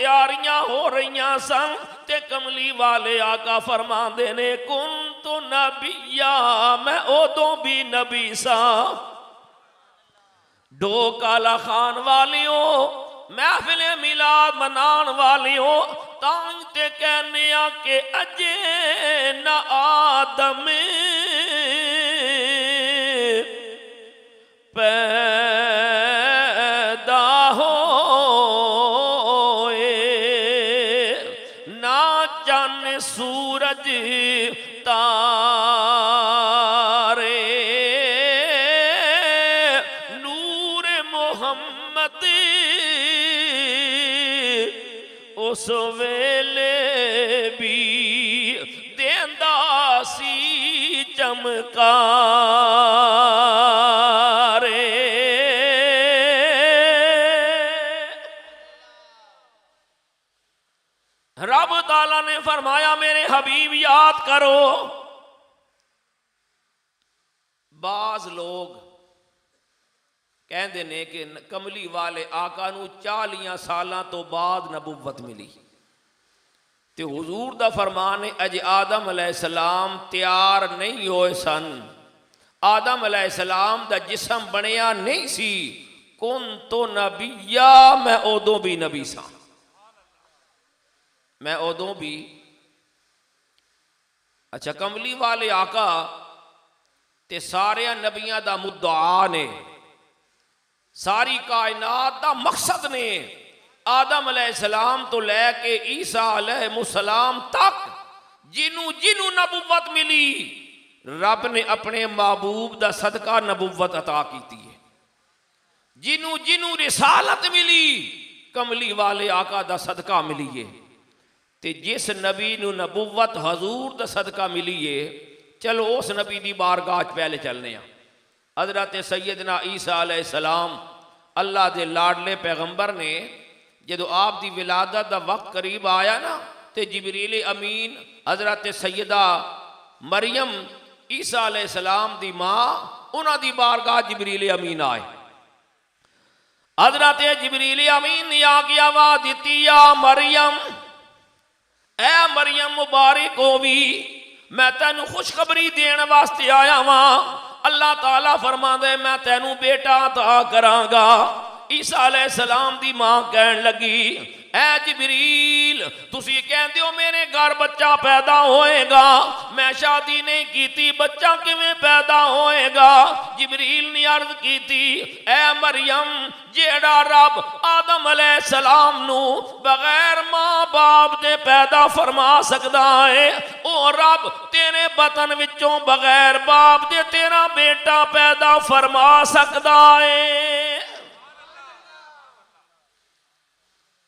تیاریاں ہو رہیاں سن تے کملی والے آقا فرماندے نے کنت نبیا میں ادوں بھی نبی سا ڈوک آلا خان والیوں محفل میلاد منان والیوں تانگ تے کہنے کہ اجے نہ آدم پیدا ہوئے نہ چن سورج تارے نور محمد اس ویلے بھی دیندا سی چمکارے رب تعالیٰ نے فرمایا میرے حبیب یاد کرو بعض لوگ کہندے نے کہ کملی والے آقا نو 40 سالاں تو بعد نبوت ملی تے حضور دا فرمان ہے اج آدم علیہ السلام تیار نہیں ہوئے سن آدم علیہ السلام دا جسم بنیا نہیں سی کن تو نبیا میں ادوں بھی نبی سا میں ادوں بھی اچھا کملی والے آقا تے سارے نبیاں دا مدعا نے ساری کائنات دا مقصد نے آدم علیہ السلام تو لے کے عیسیٰ علیہ السلام تک جنوں نبوت ملی رب نے اپنے محبوب دا صدقہ نبوت عطا کیتی ہے جنوں رسالت ملی کملی والے آقا دا صدقہ ملی ہے تے جس نبی نو نبوت حضور دا صدقہ ملی ہے چلو اس نبی دی بارگاہ پہلے چلنے ہیں حضرت سیدنا عیسیٰ علیہ السلام اللہ دے لاڈلے پیغمبر نے جدو آپ دی ولادت دا وقت قریب آیا نا تے جبریل امین حضرت سیدہ مریم عیسیٰ علیہ السلام دی ماں انہاں دی بارگاہ جبریل امین آئے حضرت جبریل امین نے آگے آواز دیتی یا مریم اے مریم مبارک ہووی میں تینوں خوشخبری دین واسطے آیا ہاں اللہ تعالیٰ فرما دے میں تینوں بیٹا عطا کراں گا عیسیٰ علیہ السلام دی ماں کہن لگی اے جبریل تسی کہندے ہو میرے گھر بچہ پیدا ہوئے گا میں شادی نہیں کیتی بچہ کیویں پیدا ہوئے گا جبریل نے عرض کیتی اے مریم جیڑا رب آدم علیہ السلام نو بغیر ماں باپ دے پیدا فرما سکدا ہے او رب تیرے بطن وچوں بغیر باپ دے تیرا بیٹا پیدا فرما سکدا ہے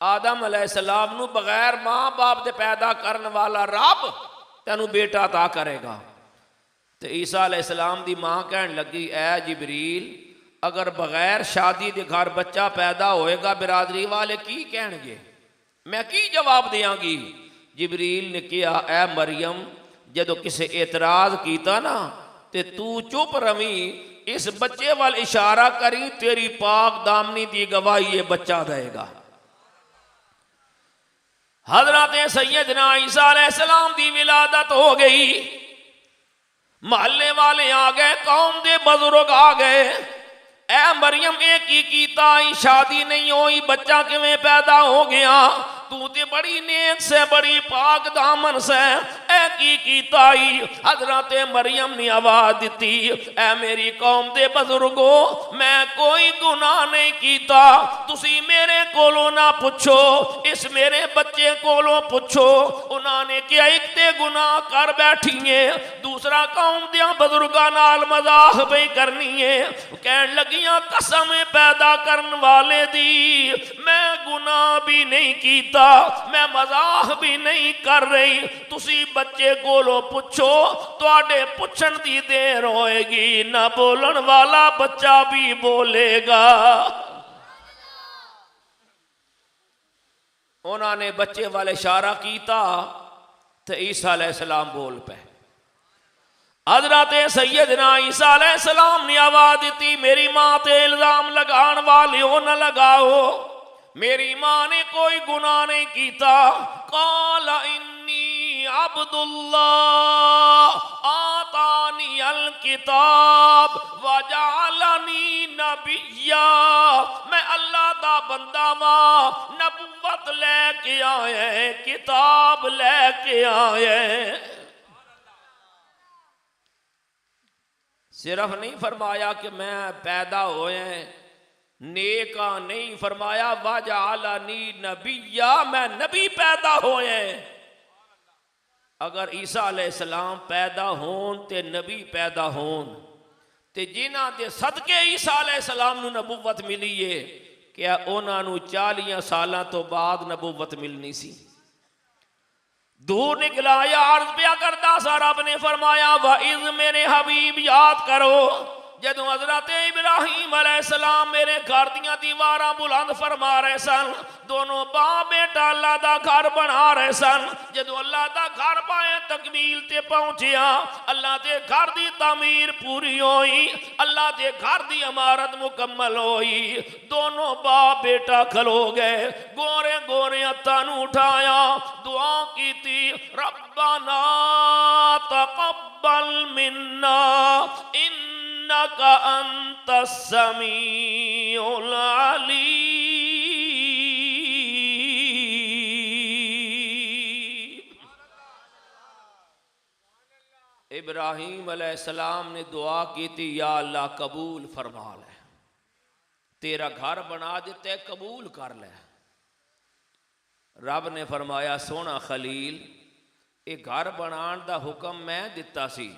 آدم علیہ السلام نو بغیر ماں باپ دے پیدا کرن والا رب تینو بیٹا عطا کرے گا تو عیسیٰ علیہ السلام دی ماں کہن لگی اے جبریل اگر بغیر شادی دے گھر بچہ پیدا ہوئے گا برادری والے کی کہن گے میں کی جواب دیاں گی جبریل نے کیا اے مریم جدو کسے اعتراض کیتا نا تے تو چپ روی اس بچے وال اشارہ کری تیری پاک دامنی دی گواہی یہ بچہ دے گا حضرت سیدنا عیسیٰ علیہ السلام دی ولادت ہو گئی محلے والے آ گئے قوم دے بزرگ آ گئے اے مریم ایک ہی کیتا شادی نہیں ہوئی بچہ کیویں پیدا ہو گیا تو تے بڑی نیک سے بڑی پاک دامن سے اے کی کیتا حضرت مریم نے آواز دیتی اے میری قوم دے بزرگو میں کوئی گناہ نہیں کیتا تسی میرے کولو نہ پوچھو اس میرے بچے کولو پوچھو انہاں نے کیا ایک تے گناہ کر بیٹھی ہیں دوسرا قوم دیاں بزرگاں نال مزاح بھی کرنی ہے کہن لگیاں قسم پیدا کرن والے دی میں گناہ بھی نہیں کیتا میں مزاح بھی نہیں کر رہی تسی بچے کولو پوچھو تواڈے پوچھن دی دیر ہوئے گی نہ بولن والا بچہ بھی بولے گا انہوں نے بچے والے اشارہ کیتا تو عیسیٰ علیہ السلام بول پہ حضرت سیدنا عیسیٰ علیہ السلام نے آواز دیتی میری ماں تے الزام لگان والیوں نہ لگاؤ میری ماں نے کوئی گناہ نہیں کیتا. قال انی عبد اللہ آتانی الکتاب وجعلنی نبیا. میں اللہ دا بندہ ماں، نبوت لے کے آئے، کتاب لے کے آئے. صرف نہیں فرمایا کہ میں پیدا ہوئے نیکا، نہیں فرمایا وجعلنی نبیا، میں نبی پیدا ہوئے. اگر عیسیٰ علیہ السلام پیدا ہون تے نبی پیدا ہون تے جنہ دے صدقے عیسیٰ علیہ السلام نو نبوت ملی ہے، کیا انہاں نو 40 سالاں تو بعد نبوت ملنی سی؟ دور نکلا یا عرض پیا کردا سا. رب نے فرمایا وَإِذْ میرے حبیب یاد کرو جدوں حضرت ابراہیم علیہ السلام میرے گھر دیاں دیواراں بلند فرما رہے سن، دونوں باپ بیٹا اللہ دا گھر بنا رہے سن. جدوں اللہ دا گھر پائے تکمیل تے پہنچیا، اللہ دے گھر دی تعمیر پوری ہوئی، اللہ دے گھر دی عمارت مکمل ہوئی. دونوں باپ بیٹا کھلو گئے، گورے گورے ہتھاں نوں اٹھایا، دعا کیتی ربنا تقبل منا انک انت السمیع العلیم. ابراہیم علیہ السلام نے دعا کی تھی یا اللہ قبول فرما لے، تیرا گھر بنا دیتے قبول کر لے. رب نے فرمایا سونا خلیل یہ گھر بنان دا حکم میں دیتا سی،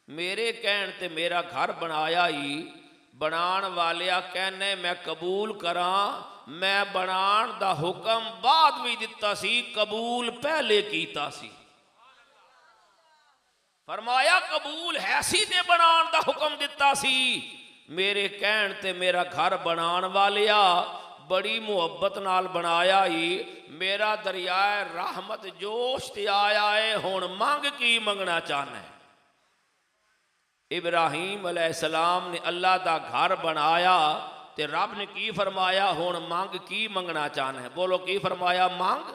میرے کہن تے میرا گھر بنایا ہی، بنان والیا کہنے میں قبول کراں، میں بنان دا حکم بعد بھی دیتا سی، قبول پہلے کیتا سی. فرمایا قبول ہے سی تے بنان دا حکم دیتا سی، میرے کہن تے میرا گھر بنان والیا بڑی محبت نال بنایا ہی، میرا دریائے رحمت جوش تے آیا ہے، ہون مانگ کی منگنا چاہنا ہے. ابراہیم علیہ السلام نے اللہ دا گھر بنایا تے رب نے کی فرمایا ہون مانگ کی منگنا چاہنا ہے. بولو کی فرمایا؟ مانگ.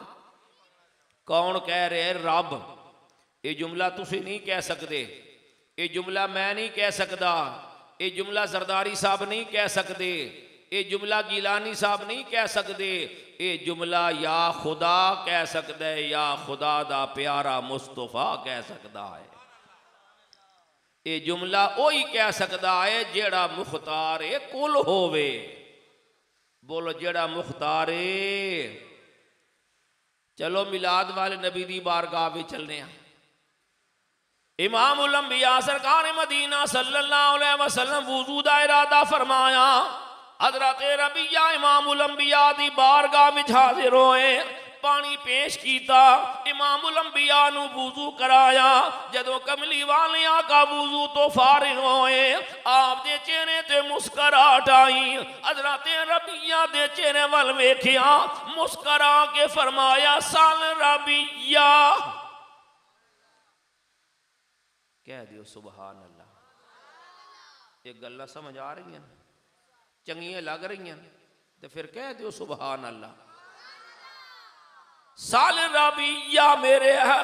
کون کہہ رہے؟ رب. یہ جملہ تسی نہیں کہہ سکتے، یہ جملہ میں نہیں کہہ سکتا، یہ جملہ زرداری صاحب نہیں کہہ سکتے، یہ جملہ گیلانی صاحب نہیں کہہ سکتے، یہ جملہ یا خدا کہہ سکتا ہے، یا خدا دا پیارا مصطفیٰ کہہ سکتا ہے. یہ جملہ وہی کہہ سکتا ہے جیڑا مختار کل ہووے. بولو جیڑا مختار. چلو میلاد والے نبی دی بارگاہ بھی چلنے ہیں. امام الانبیاء سرکار مدینہ صلی اللہ علیہ وسلم وضو دا ارادہ فرمایا، حضرت ربیہ امام الانبیاء دی بارگاہ وچ حاضر ہوئے، پانی پیش کیتا، امام الانبیاء نو وضو کرایا. جدو کملی والے آقا وضو تو فارغ ہوئے، آپ دے چہرے تے مسکراہٹ آئی. حضرت ربیہ دے چہرے ول ویکھیا، مسکرا کے فرمایا سال ربیہ. کہہ دیو سبحان اللہ. یہ گلہ سمجھ آ رہی ہیں، چنگیاں لگ رہی ہیں، تو پھر کہہ دیو سبحان اللہ. سال ربیہ میرے ہے،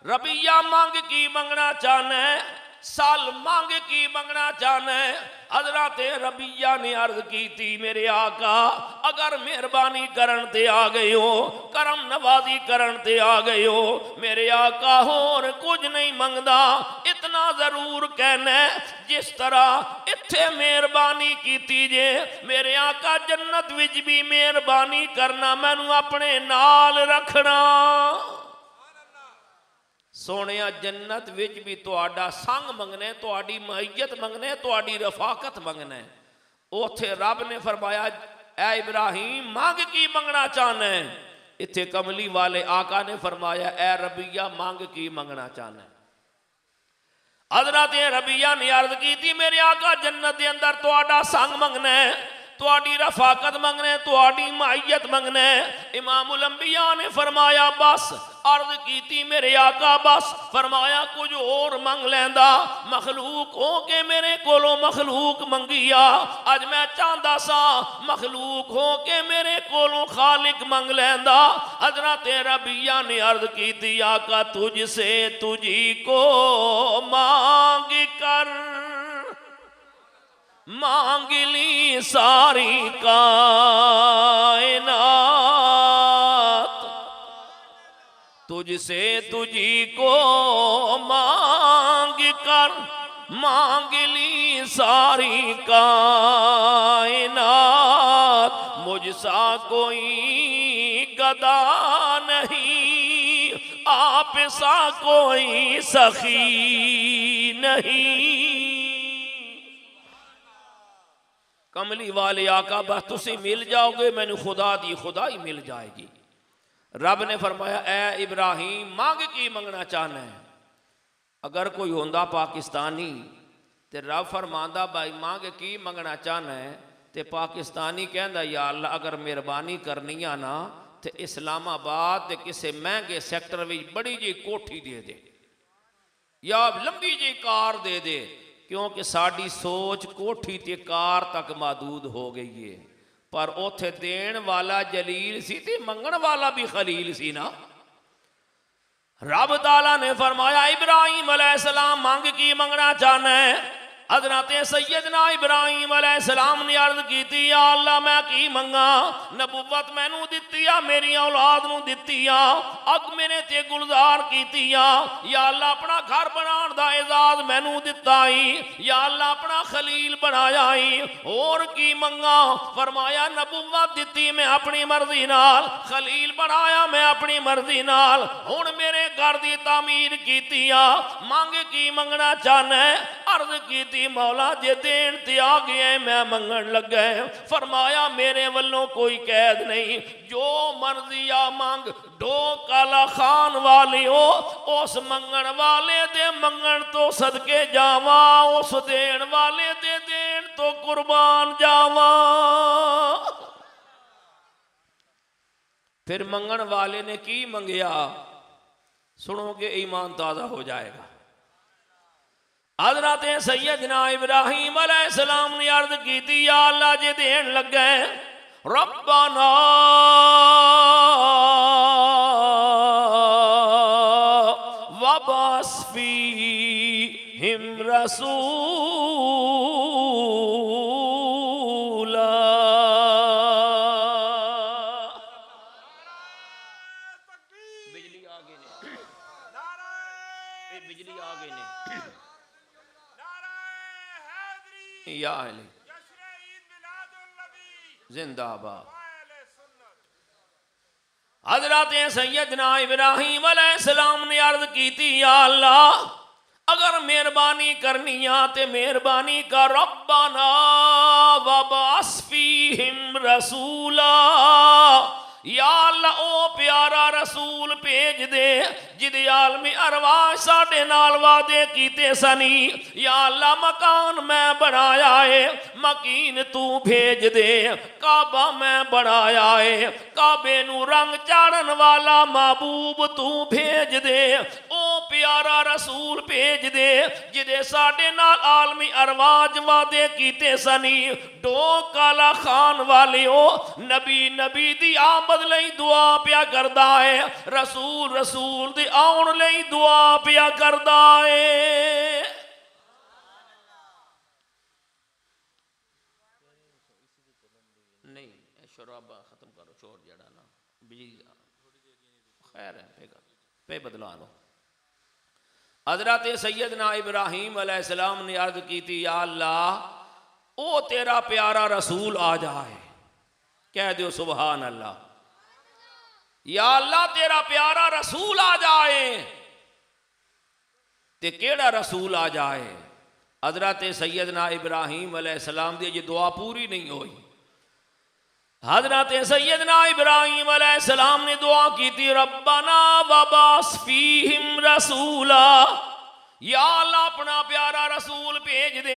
ربیہ مانگ کی منگنا چاہنا ہے، سال مانگ کی منگنا چاہنا ہے. حضرت ربیہ نے عرض کی تھی میرے آقا اگر مہربانی کرن تے آ گئے ہو، کرم نوازی کرن تے آ گئے ہو، میرے آقا اور کچھ نہیں منگدا، اتنا ضرور کہنا ہے جس طرح اتھے مہربانی کیتی جے، میرے آقا جنت وچ بھی مہربانی کرنا، مینوں اپنے نال رکھنا. سونیا جنت وچ بھی تہاڈا سنگ منگنے، تہاڈی معیت منگنے، تہاڈی رفاقت منگنے. اوتھے رب نے فرمایا اے ابراہیم مانگ کی منگنا چاہنا ہے. اتھے کملی والے آقا نے فرمایا اے ربیہ مانگ کی منگنا چاہنا ہے. حضرت ربیہ نے عرض کی تھی میرے آقا جنت دے اندر تہاڈا سنگ منگنا ہے، تہاڈی رفاقت منگنے، تہاڈی معیت منگنے. امام الانبیاء نے فرمایا بس عرض کیتی میرے آقا بس، فرمایا کچھ اور منگ لیندا، مخلوق ہو کے میرے کولوں مخلوق منگیا، اج میں چاہندا سا مخلوق ہو کے میرے کولوں خالق منگ لیندا۔ حضرت ربیہ نے عرض کیتی آقا تجھ سے تجھی کو مانگ کر مانگ لی ساری کائنات، تجھ سے تجھی کو مانگ کر مانگ لی ساری کائنات، مجھ سا کوئی گدا نہیں، آپ سا کوئی سخی نہیں۔ کملی والے آقا بس تسی مل جاؤ گے مینو خدا دی خدائی مل جائے گی۔ رب نے فرمایا اے ابراہیم مانگ کی منگنا چاہنا ہے؟ اگر کوئی ہوندہ پاکستانی تے رب فرماندہ بھائی مانگ کی منگنا چاہنا ہے تے پاکستانی کہندا یا اللہ اگر مہربانی کرنی ہے نا تے اسلام آباد تے کسے مہنگے سیکٹر وچ بڑی جی کوٹھی دے دے یا لمبی جی کار دے دے، کیونکہ ساڑی سوچ کوٹھی تے کار تک محدود ہو گئی ہے، پر اوتھے دین والا جلیل سی تے منگن والا بھی خلیل سی نا۔ رب تعالیٰ نے فرمایا ابراہیم علیہ السلام مانگ کی منگنا چاہنا ہے؟ حضرت سیدنا ابراہیم علیہ السلام نے عرض کی تھی یا اللہ میں کی منگا، نبوت میں نو دیتی ہے میری اولاد نو دیتی ہے، اگ میرے تے گلزار کیتی ہے، یا اللہ اپنا گھر بنان دا اعزاز میں نو دیتا ہی، یا اللہ اپنا خلیل بنایا ہی، اور کی منگا؟ فرمایا نبوت دیتی میں اپنی مرضی نال، خلیل بنایا میں اپنی مرضی نال، ہن میرے گھر دی تعمیر کیتی ہے، مانگ کی منگنا چاہنا ہے؟ عرض کیتی مولا جے دین تے آ گئے میں منگن لگ گئے، فرمایا میرے والوں کوئی قید نہیں، جو مرضی آ مانگ، ڈو کالا خان والی ہو اس منگن والے دے منگن تو صدقے جاواں، اس دین والے دے دین تو قربان جاواں۔ پھر منگن والے نے کی منگیا سنو گے ایمان تازہ ہو جائے گا۔ حضرت سیدنا ابراہیم علیہ السلام نے عرض کی تھی یا اللہ جے دین لگ گئے، ربنا وبعث فیہم رسولا، بجلی آگے نے بجلی آگے نے یا علی زندہ آباد۔ حضرت سیدنا ابراہیم علیہ السلام نے عرض کی تھی یا اللہ اگر مہربانی کرنی تے مہربانی کا، ربنا وبعث فیہم رسولا، یا اللہ او پیارا رسول بھیج دے جدے عالم ارواح ساڑے نال وعدے کیتے سنی، یا اللہ مکان میں بنایا ہے مکین تو بھیج دے، کعبہ میں بنایا ہے کعبے نو رنگ چاڑن والا محبوب تو بھیج دے، او پیارا رسول بھیج دے جدے ساڑے نال عالم ارواح وعدے کیتے سنی، ڈو کالا خان والی ہو نبی نبی دی آمد لئی دعا پیا کردہ ہے، رسول رسول دی آن لئی دعا پیا کردہ ہے۔ نہیں شرابہ ختم کرو چور جڑا نا بجلی خیر ہے پہ بدلا لو۔ حضرت سیدنا ابراہیم علیہ السلام نے عرض کی تھی یا اللہ او تیرا پیارا رسول آ جائے، کہہ دیو سبحان اللہ، یا اللہ تیرا پیارا رسول آ جائے، تے کیڑا رسول آ جائے؟ حضرت سیدنا ابراہیم علیہ السلام دی یہ دعا پوری نہیں ہوئی، حضرت سیدنا ابراہیم علیہ السلام نے دعا کی تھی ربنا وبعث فیہم رسولا، یا اللہ اپنا پیارا رسول بھیج دے۔